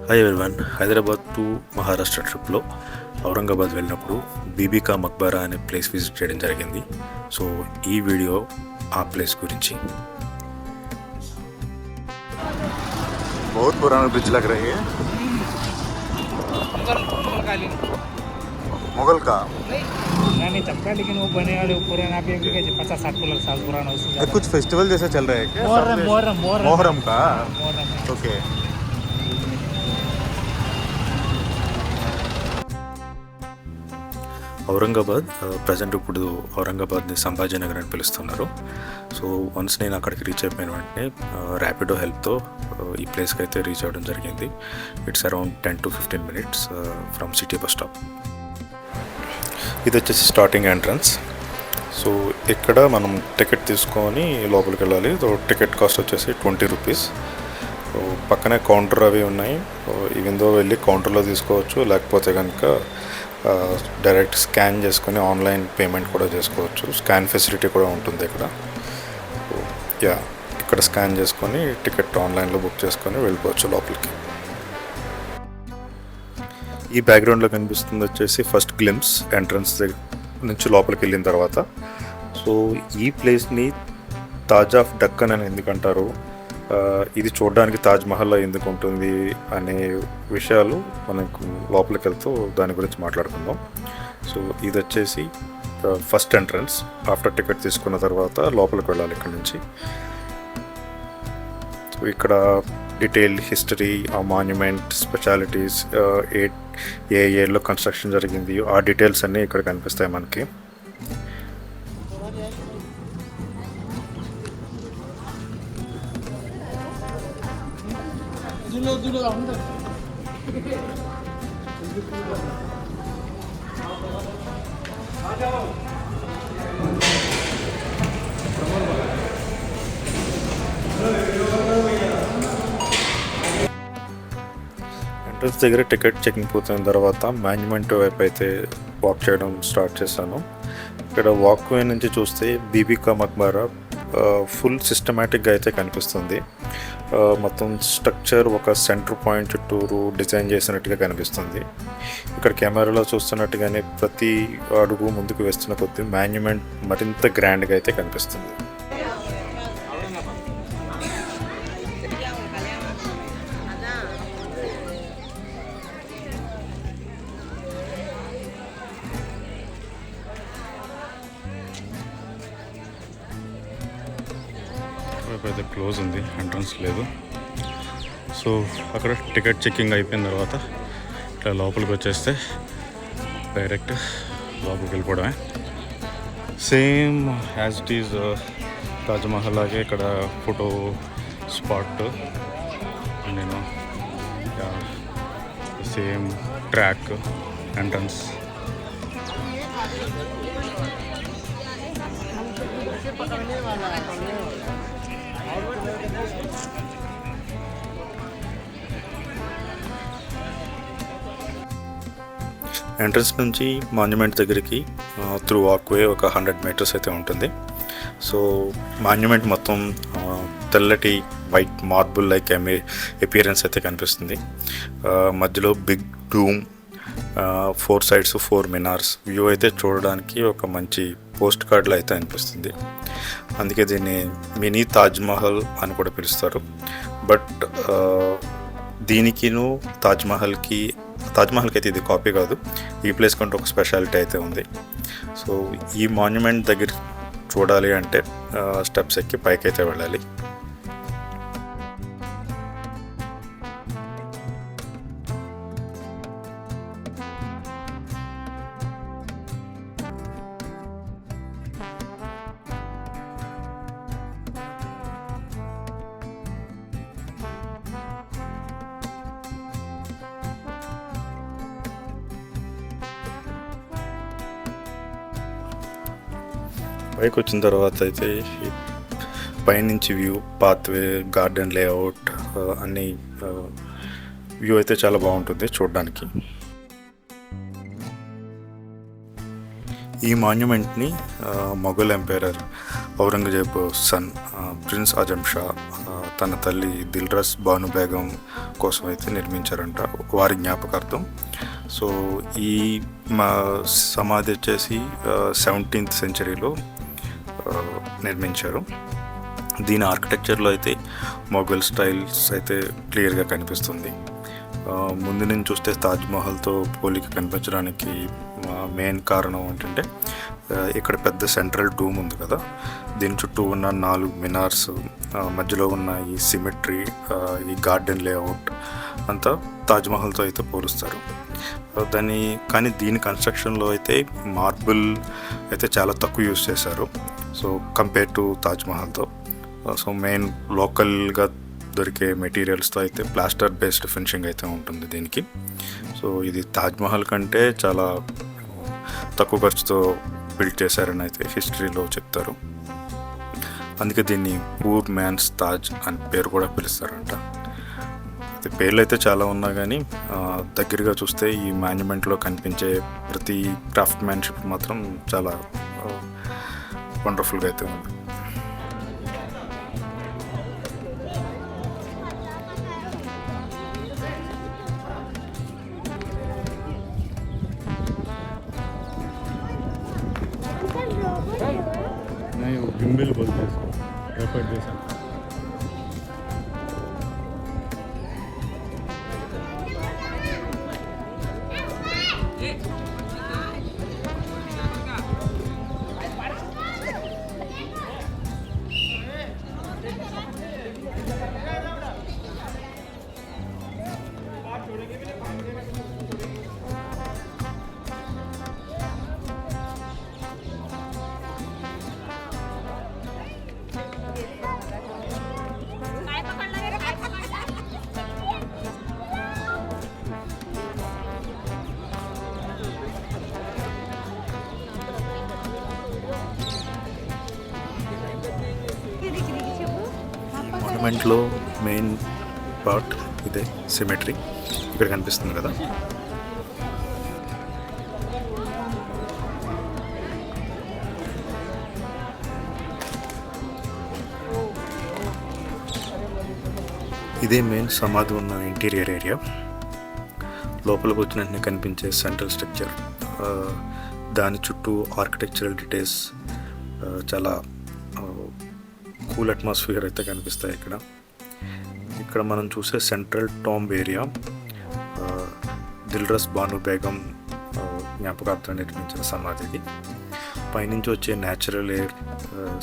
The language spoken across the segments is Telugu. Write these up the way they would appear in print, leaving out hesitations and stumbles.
Hi everyone. Hyderabad to Maharashtra ట్రిప్లో ఔరంగాబాద్ వెళ్ళినప్పుడు బీబీకా మక్బరా అనే ప్లేస్ విజిట్ చేయడం జరిగింది. సో ఈ వీడియో ఆ ప్లేస్ గురించి. बहुत पुराना ब्रिज लग रही है। मुगल का नहीं चपका, लेकिन वो बने वाले पुराना भी 50-60 साल पुराना उससे कुछ फेस्टिवल जैसा चल रहा है क्या? मोहरम का। ओके। ఔరంగాబాద్ ప్రజెంట్ ఇప్పుడు ఔరంగాబాద్ని సంభాజీనగర్ అని పిలుస్తున్నారు. సో వన్స్ నేను అక్కడికి రీచ్ అయిపోయిన వెంటనే ర్యాపిడో హెల్ప్తో ఈ ప్లేస్కి అయితే రీచ్ అవ్వడం జరిగింది. It's around 10 to 15 minutes from city bus stop. ఇది వచ్చేసి స్టార్టింగ్ ఎంట్రన్స్. సో ఇక్కడ మనం టికెట్ తీసుకొని లోపలికి వెళ్ళాలి. సో టికెట్ కాస్ట్ వచ్చేసి 20 రూపీస్. సో పక్కనే కౌంటర్ అవి ఉన్నాయి. ఈవెందో వెళ్ళి కౌంటర్లో తీసుకోవచ్చు, లేకపోతే కనుక డైరెక్ట్ స్కాన్ చేసుకొని ఆన్లైన్ పేమెంట్ కూడా చేసుకోవచ్చు. స్కాన్ ఫెసిలిటీ కూడా ఉంటుంది ఇక్కడ. ఇక్కడ స్కాన్ చేసుకొని టికెట్ ఆన్లైన్లో బుక్ చేసుకొని వెళ్ళిపోవచ్చు లోపలికి. ఈ బ్యాక్గ్రౌండ్లో కనిపిస్తుంది వచ్చేసి ఫస్ట్ గ్లిమ్స్ ఎంట్రన్స్ నుంచి లోపలికి వెళ్ళిన తర్వాత. సో ఈ ప్లేస్ని తాజ్ ఆఫ్ డక్కన్ అని ఎందుకంటారు, ఇది చూడడానికి తాజ్మహల్లో ఎందుకు ఉంటుంది అనే విషయాలు మనకు లోపలికి వెళ్తూ దాని గురించి మాట్లాడుకుందాం. సో ఇది వచ్చేసి ఫస్ట్ ఎంట్రన్స్. ఆఫ్టర్ టికెట్ తీసుకున్న తర్వాత లోపలికి వెళ్ళాలి ఇక్కడ నుంచి. సో ఇక్కడ డీటెయిల్ హిస్టరీ, ఆ మాన్యుమెంట్ స్పెషాలిటీస్, ఏ ఇయర్లో కన్స్ట్రక్షన్ జరిగింది, ఆ డీటెయిల్స్ అన్నీ ఇక్కడ కనిపిస్తాయి మనకి. ఎంట్రన్స్ దగ్గర టికెట్ చెకింగ్ పూర్తయిన తర్వాత మాన్యుమెంట్ వైపు అయితే వాక్ చేయడం స్టార్ట్ చేశాను. ఇక్కడ వాక్ వే నుంచి చూస్తే బీబీకా మక్బరా ఫుల్ సిస్టమేటిక్గా అయితే కనిపిస్తుంది. మొత్తం స్ట్రక్చర్ ఒక సెంటర్ పాయింట్ చుట్టూరు డిజైన్ చేసినట్టుగా కనిపిస్తుంది. ఇక్కడ కెమెరాలో చూస్తున్నట్టుగానే ప్రతి అడుగు ముందుకు వేస్తున్న కొద్దీ మాన్యుమెంట్ మరింత గ్రాండ్గా అయితే కనిపిస్తుంది. అయితే క్లోజ్ ఉంది, ఎంట్రన్స్ లేదు. సో అక్కడ టికెట్ చెక్కింగ్ అయిపోయిన తర్వాత ఇట్లా లోపలికి వచ్చేస్తే డైరెక్ట్ లోపలికి వెళ్ళిపోవడమే. Same as it is Taj Mahal లాగే ఇక్కడ ఫోటో స్పాట్, నేను సేమ్ ట్రాక్, ఎంట్రన్స్. ఎంట్రన్స్ నుంచి మాన్యుమెంట్ దగ్గరికి త్రూ వాక్వే ఒక 100 meters అయితే ఉంటుంది. సో మాన్యుమెంట్ మొత్తం తెల్లటి వైట్ మార్బుల్ లైక్ ఎపియరెన్స్ అయితే కనిపిస్తుంది. మధ్యలో బిగ్ డూమ్, 4 sides 4 మినార్స్ వ్యూ అయితే చూడడానికి ఒక మంచి పోస్ట్ కార్డులో అయితే అనిపిస్తుంది. అందుకే దీన్ని మినీ తాజ్మహల్ అని కూడా పిలుస్తారు. బట్ దీనికిను తాజ్మహల్కి అయితే ఇది కాపీ కాదు. ఈ ప్లేస్ కంటే ఒక స్పెషాలిటీ అయితే ఉంది. సో ఈ మాన్యుమెంట్ దగ్గర చూడాలి అంటే స్టెప్స్ ఎక్కి పైకి అయితే వెళ్ళాలి. పైకి వచ్చిన తర్వాత అయితే పైనుంచి వ్యూ, పాత్వే, గార్డెన్ లేఅవుట్ అన్నీ వ్యూ అయితే చాలా బాగుంటుంది చూడడానికి. ఈ మాన్యుమెంట్ని Mughal emperor Aurangzeb son prince Azam Shah తన తల్లి దిల్రస్ బాను బేగం కోసం అయితే నిర్మించారంట, వారి జ్ఞాపకార్థం. సో ఈ మా సమాధి వచ్చేసి 17th సెంచరీలో నిర్మించారు. దీని ఆర్కిటెక్చర్లో అయితే మొఘల్ స్టైల్స్ అయితే క్లియర్గా కనిపిస్తుంది. ముందు నుంచి చూస్తే తాజ్మహల్తో పోలిక కనిపించడానికి మెయిన్ కారణం ఏంటంటే ఇక్కడ పెద్ద సెంట్రల్ డూమ్ ఉంది కదా, దీని చుట్టూ ఉన్న 4 మినార్స్, మధ్యలో ఉన్న ఈ సిమెట్రీ, ఈ గార్డెన్ లేఅవుట్ అంతా తాజ్మహల్తో అయితే పోలుస్తారు. కానీ దీని కన్స్ట్రక్షన్లో అయితే మార్బుల్ అయితే చాలా తక్కువ యూస్ చేశారు, సో కంపేర్ టు తాజ్మహల్తో. సో మెయిన్ లోకల్గా దొరికే మెటీరియల్స్తో అయితే ప్లాస్టర్ బేస్డ్ ఫినిషింగ్ అయితే ఉంటుంది దీనికి. సో ఇది తాజ్మహల్ కంటే చాలా తక్కువ ఖర్చుతో బిల్డ్ చేశారని అయితే హిస్టరీలో చెప్తారు. అందుకే దీన్ని పూర్ మ్యాన్స్ తాజ్ అని పేరు కూడా పిలుస్తారంట. అయితే పేర్లు అయితే చాలా ఉన్నా కానీ దగ్గరగా చూస్తే ఈ మాన్యుమెంట్లో కనిపించే ప్రతి క్రాఫ్ట్ మ్యాన్షిప్ మాత్రం చాలా వండర్ఫుల్గా అయితే ఉంది. नहीं वो गिम्बल बोलते हैं इसको, ट्राइपॉड जैसा. మాన్యుమెంట్లో మెయిన్ పార్ట్ ఇదే సిమెట్రీ, ఇక్కడ కనిపిస్తుంది కదా. ఇదే మెయిన్ సమాధి ఉన్న ఇంటీరియర్ ఏరియా. లోపలికి వచ్చినట్టు కనిపించే సెంట్రల్ స్ట్రక్చర్, దాని చుట్టూ ఆర్కిటెక్చరల్ డీటెయిల్స్, చాలా కూల్ అట్మాస్ఫియర్ అయితే కనిపిస్తాయి ఇక్కడ. ఇక్కడ మనం చూసే central tomb area Dilras Banu Begum జ్ఞాపకార్థం నిర్మించిన సమాధిది. పైనుంచి వచ్చే natural air,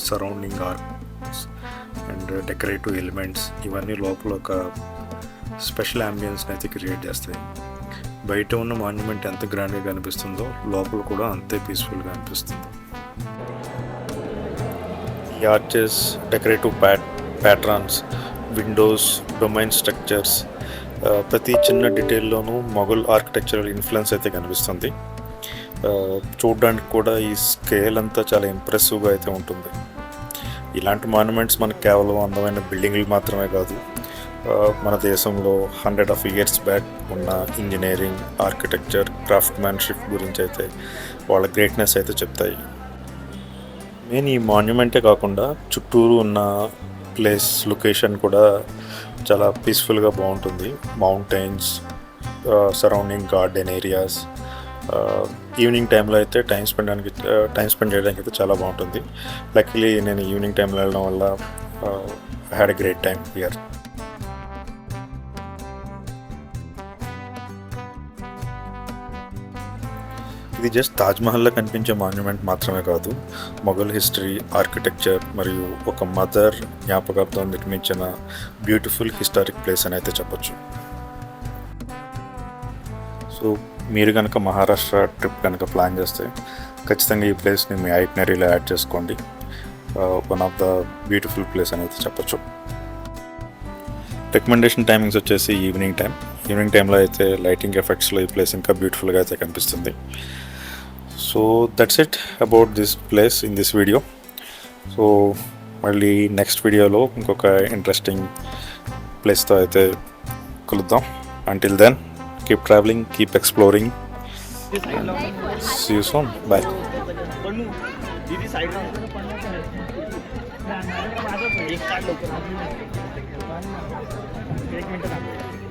surrounding arts and decorative elements ఇవన్నీ లోపల ఒక స్పెషల్ అంబియన్స్ని అయితే క్రియేట్ చేస్తాయి. బయట ఉన్న మాన్యుమెంట్ ఎంత గ్రాండ్గా కనిపిస్తుందో లోపల కూడా అంతే పీస్ఫుల్గా అనిపిస్తుంది. ఈ arches, decorative patterns, Windows, domain structures, ప్రతి చిన్న డీటెయిల్లోనూ మొఘల్ ఆర్కిటెక్చరల్ ఇన్ఫ్లుయెన్స్ అయితే కనిపిస్తుంది. చూడడానికి కూడా ఈ స్కేల్ అంతా చాలా ఇంప్రెసివ్గా అయితే ఉంటుంది. ఇలాంటి మాన్యుమెంట్స్ మనకు కేవలం అందమైన బిల్డింగ్లు మాత్రమే కాదు, మన దేశంలో 100 years బ్యాక్ ఉన్న ఇంజనీరింగ్, ఆర్కిటెక్చర్, క్రాఫ్ట్ మ్యాన్షిప్ గురించి అయితే వాళ్ళ గ్రేట్నెస్ అయితే చెప్తాయి. మెయిన్ ఈ మాన్యుమెంటే కాకుండా చుట్టూరు ఉన్న ప్లేస్, లొకేషన్ కూడా చాలా పీస్ఫుల్గా బాగుంటుంది. Mountains, surrounding garden areas, evening టైంలో అయితే టైం స్పెండ్ చేయడానికి అయితే చాలా బాగుంటుంది. లక్కీలీ నేను ఈవినింగ్ టైంలో వెళ్ళడం వల్ల I had a great time here. ఇది జస్ట్ తాజ్మహల్లో కనిపించే మాన్యుమెంట్ మాత్రమే కాదు, మొఘల్ హిస్టరీ, ఆర్కిటెక్చర్ మరియు ఒక మదర్ జ్ఞాపకార్థం నిర్మించిన బ్యూటిఫుల్ హిస్టారిక్ ప్లేస్ అని అయితే చెప్పొచ్చు. సో మీరు కనుక మహారాష్ట్ర ట్రిప్ కనుక ప్లాన్ చేస్తే ఖచ్చితంగా ఈ ప్లేస్ని మీ ఐటినరీలో యాడ్ చేసుకోండి. One of the beautiful place అని అయితే చెప్పొచ్చు. రికమెండేషన్ టైమింగ్స్ వచ్చేసి ఈవినింగ్ టైంలో అయితే లైటింగ్ ఎఫెక్ట్స్లో ఈ ప్లేస్ ఇంకా బ్యూటిఫుల్గా అయితే కనిపిస్తుంది. So that's it about this place in this video. So మళ్ళీ నెక్స్ట్ వీడియోలో ఇంకొక ఇంట్రెస్టింగ్ ప్లేస్తో అయితే కలుద్దాం. Until then keep traveling, keep exploring. See you soon. Bye. बोलू दीदी साइड में एक कार्ड लवकर 1 मिनिट